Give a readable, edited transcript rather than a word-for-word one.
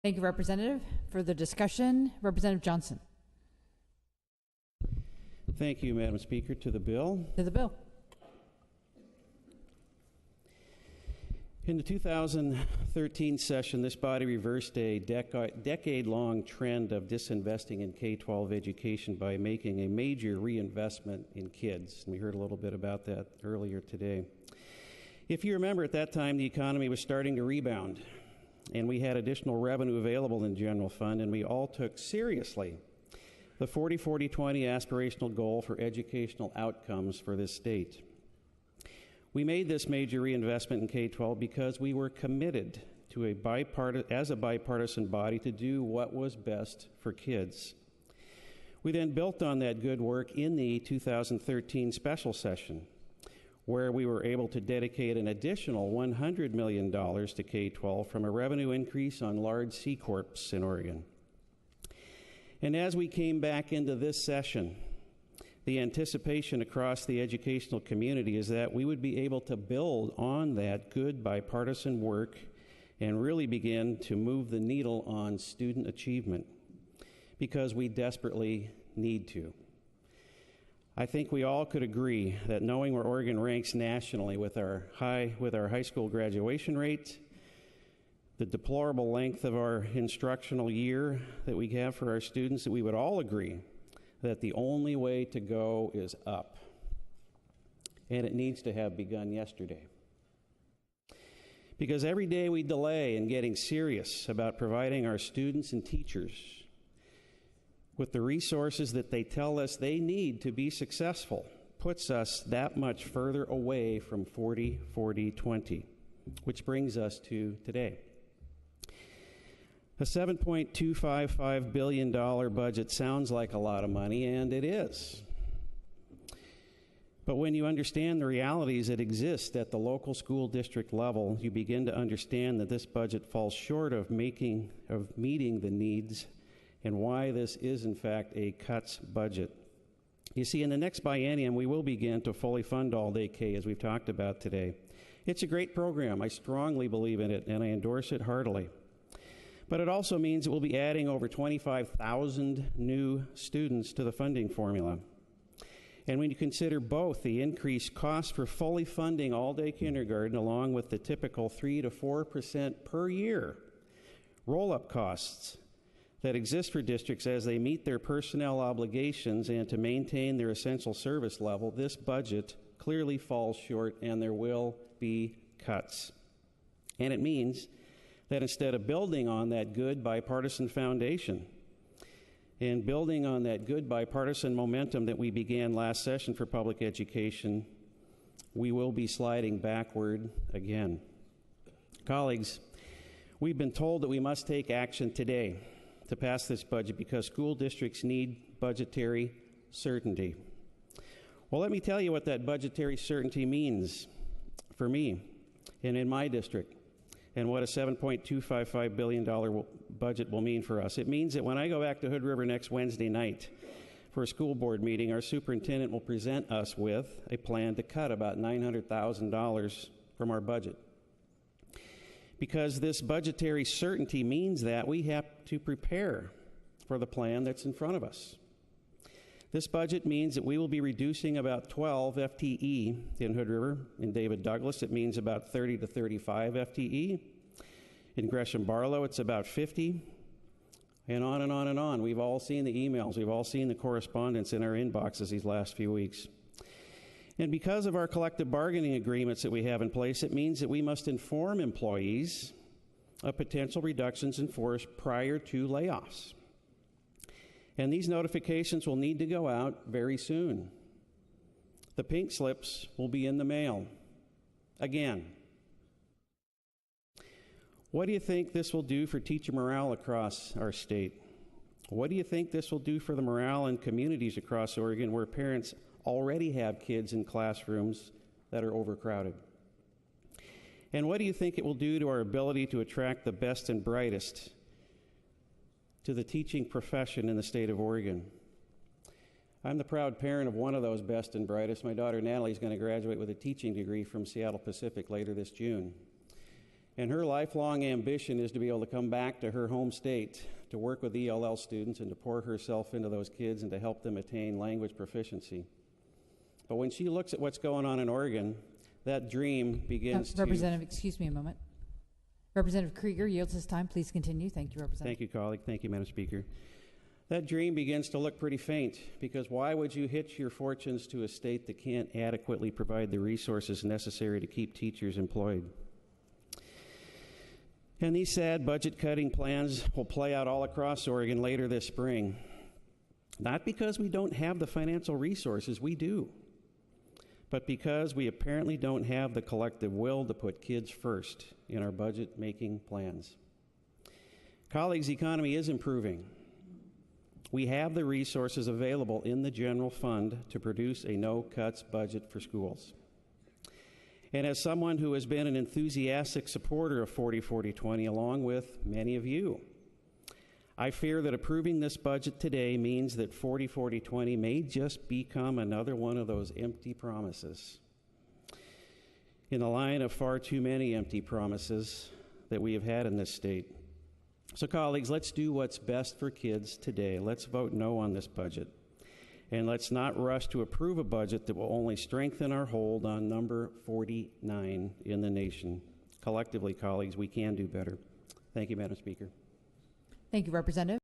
Thank you, Representative. For the discussion, Representative Johnson. Thank you, Madam Speaker. To the bill. To the bill. In the 2013 session, this body reversed a decade-long trend of disinvesting in K-12 education by making a major reinvestment in kids. And we heard a little bit about that earlier today. If you remember, at that time, the economy was starting to rebound, and we had additional revenue available in the general fund, and we all took seriously the 40-40-20 aspirational goal for educational outcomes for this state. We made this major reinvestment in K-12 because we were committed to as a bipartisan body to do what was best for kids. We then built on that good work in the 2013 special session, where we were able to dedicate an additional $100 million to K-12 from a revenue increase on large C Corps in Oregon. And as we came back into this session, the anticipation across the educational community is that we would be able to build on that good bipartisan work and really begin to move the needle on student achievement, because we desperately need to. I think we all could agree that knowing where Oregon ranks nationally with our high school graduation rate, the deplorable length of our instructional year that we have for our students, that we would all agree that the only way to go is up. And it needs to have begun yesterday. Because every day we delay in getting serious about providing our students and teachers with the resources that they tell us they need to be successful puts us that much further away from 40-40-20, which brings us to today. A $7.255 billion budget sounds like a lot of money, and it is. But when you understand the realities that exist at the local school district level, you begin to understand that this budget falls short of meeting the needs and why this is, in fact, a cuts budget. You see, in the next biennium, we will begin to fully fund all-day K, as we've talked about today. It's a great program. I strongly believe in it, and I endorse it heartily. But it also means that we'll be adding over 25,000 new students to the funding formula. And when you consider both the increased cost for fully funding all-day kindergarten, along with the typical 3 to 4% per year roll-up costs that exist for districts as they meet their personnel obligations and to maintain their essential service level, this budget clearly falls short, and there will be cuts. And it means that instead of building on that good bipartisan foundation and building on that good bipartisan momentum that we began last session for public education, we will be sliding backward again. Colleagues, we've been told that we must take action today to pass this budget because school districts need budgetary certainty. Well, let me tell you what that budgetary certainty means for me and in my district, and what a $7.255 billion budget will mean for us. It means that when I go back to Hood River next Wednesday night for a school board meeting, our superintendent will present us with a plan to cut about $900,000 from our budget. Because this budgetary certainty means that we have to prepare for the plan that's in front of us. This budget means that we will be reducing about 12 FTE in Hood River. In David Douglas, it means about 30 to 35 FTE. In Gresham Barlow, it's about 50, and on and on and on. We've all seen the emails. We've all seen the correspondence in our inboxes these last few weeks. And because of our collective bargaining agreements that we have in place, it means that we must inform employees of potential reductions in force prior to layoffs. And these notifications will need to go out very soon. The pink slips will be in the mail again. What do you think this will do for teacher morale across our state? What do you think this will do for the morale in communities across Oregon where parents already have kids in classrooms that are overcrowded? And what do you think it will do to our ability to attract the best and brightest to the teaching profession in the state of Oregon? I'm the proud parent of one of those best and brightest. My daughter Natalie is going to graduate with a teaching degree from Seattle Pacific later this June. And her lifelong ambition is to be able to come back to her home state to work with ELL students and to pour herself into those kids and to help them attain language proficiency. But when she looks at what's going on in Oregon, that dream begins to... Representative, excuse me a moment. Representative Krieger yields his time. Please continue. Thank you, Representative. Thank you, colleague. Thank you, Madam Speaker. That dream begins to look pretty faint, because why would you hitch your fortunes to a state that can't adequately provide the resources necessary to keep teachers employed? And these sad budget-cutting plans will play out all across Oregon later this spring. Not because we don't have the financial resources, we do, but because we apparently don't have the collective will to put kids first in our budget-making plans. Colleagues, the economy is improving. We have the resources available in the general fund to produce a no-cuts budget for schools. And as someone who has been an enthusiastic supporter of 40-40-20, along with many of you, I fear that approving this budget today means that 40-40-20 may just become another one of those empty promises in the line of far too many empty promises that we have had in this state. So, colleagues, let's do what's best for kids today. Let's vote no on this budget. And let's not rush to approve a budget that will only strengthen our hold on number 49 in the nation. Collectively, colleagues, we can do better. Thank you, Madam Speaker. Thank you, Representative.